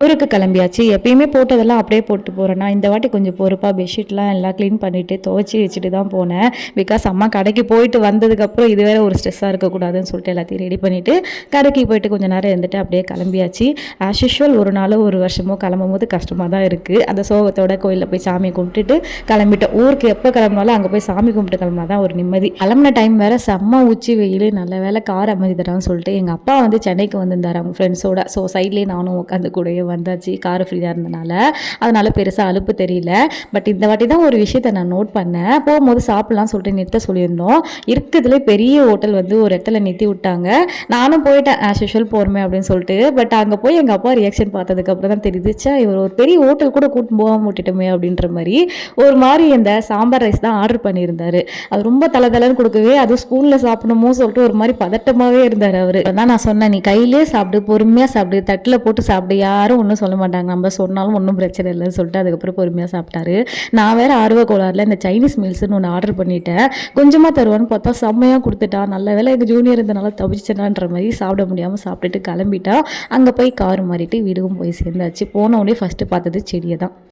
ஊருக்கு கிளம்பியாச்சு. எப்பயுமே போட்டதெல்லாம் அப்படியே போட்டு போகிறேன்னா இந்த வாட்டி கொஞ்சம் பொறுப்பாக பெட்ஷீட்லாம் எல்லாம் க்ளீன் பண்ணிவிட்டு துவைச்சி வச்சுட்டு தான் போனேன். பிகாஸ் அம்மா கடைக்கு போயிட்டு வந்ததுக்கப்புறம் இது வேறு ஒரு ஸ்ட்ரெஸ்ஸாக இருக்கக்கூடாதுன்னு சொல்லிட்டு எல்லாத்தையும் ரெடி பண்ணிவிட்டு கடைக்கு போயிட்டு கொஞ்சம் நேரம் இருந்துட்டு அப்படியே கிளம்பியாச்சு. ஆஸ் யூஷுவல் ஒரு நாளோ ஒரு வருஷமோ கிளம்பும் போது கஷ்டமாக தான் இருக்குது. அந்த சோகத்தோட கோயிலில் போய் சாமி கும்பிட்டுட்டு கிளம்பிட்டோம். ஊருக்கு எப்போ கிளம்பினாலும் அங்கே போய் சாமி கும்பிட்டு கிளம்பினா தான் ஒரு நிம்மதி. கிளம்பின டைம் வேறு செம்ம உச்சி வெயில், நல்ல வேலை கார் அமைதிடான்னு சொல்லிட்டு எங்கள் அப்பா வந்து சென்னைக்கு வந்திருந்தார் அவங்க ஃப்ரெண்ட்ஸோட. ஸோ சைட்லேயே நானும் உட்காந்து கூடயே வந்தாச்சு. கார் ஃப்ரீயாக இருந்தனால அதனால் பெருசாக அலுப்பு தெரியல. பட் இந்த வாட்டி தான் ஒரு விஷயத்தை நான் நோட் பண்ணேன். போகும்போது சாப்பிட்லான்னு சொல்லிட்டு நிறுத்த சொல்லியிருந்தோம். இருக்கிறதுலே பெரிய ஹோட்டல் வந்து ஒரு இடத்துல நிறுத்தி விட்டாங்க. நானும் போயிட்டேன் ஆஸ் யூஷுவல் போகிறோமே அப்படின்னு சொல்லிட்டு. பட் அங்கே போய் எங்கள் அப்பா ரியாக்ஷன் பார்த்ததுக்கப்புறம் தான் தெரிஞ்சிச்சா இவர் ஒரு பெரிய ஹோட்டல் கூட கூட்டின்னு போகாமல் விட்டுட்டோமே அப்படின்ற மாதிரி ஒரு மாதிரி இந்த சாம்பார் ரைஸ் தான் ஆர்டர் பண்ணியிருந்தார். அது ரொம்ப தலைன்னு கொடுக்கவே அதுவும் ஸ்பூனில் சாப்பிடணுமோ சொல்லிட்டு ஒரு மாதிரி பதட்டமாகவே இருந்தார் அவர். அதான் நான் சொன்னேன், நீ கையிலே சாப்பிடு, பொறுமையாக சாப்பிடு, தட்டில் போட்டு சாப்பிடு, யாரும் ஒன்றும் சொல்ல மாட்டாங்க, நம்ம சொன்னாலும் ஒன்றும் பிரச்சனை இல்லைன்னு சொல்லிட்டு அதுக்கப்புறம் பொறுமையாக சாப்பிட்டாரு. நான் வேறு ஆர்வ கோளாறுல இந்த சைனீஸ் மீல்ஸ்னு ஒன்று ஆர்டர் பண்ணிட்டேன். கொஞ்சமாக தருவான்னு பார்த்தா செம்மையாக கொடுத்துட்டா. நல்ல வேலை எங்கள் ஜூனியர் இருந்தனால தவிச்சனான்ற மாதிரி சாப்பிட முடியாமல் சாப்பிட்டுட்டு கிளம்பிட்டா. அங்கே போய் கார் மாறிட்டு வீடுக்கும் போய் சேர்ந்தாச்சு. போன உடனே ஃபஸ்ட்டு பார்த்தது செடியை தான்.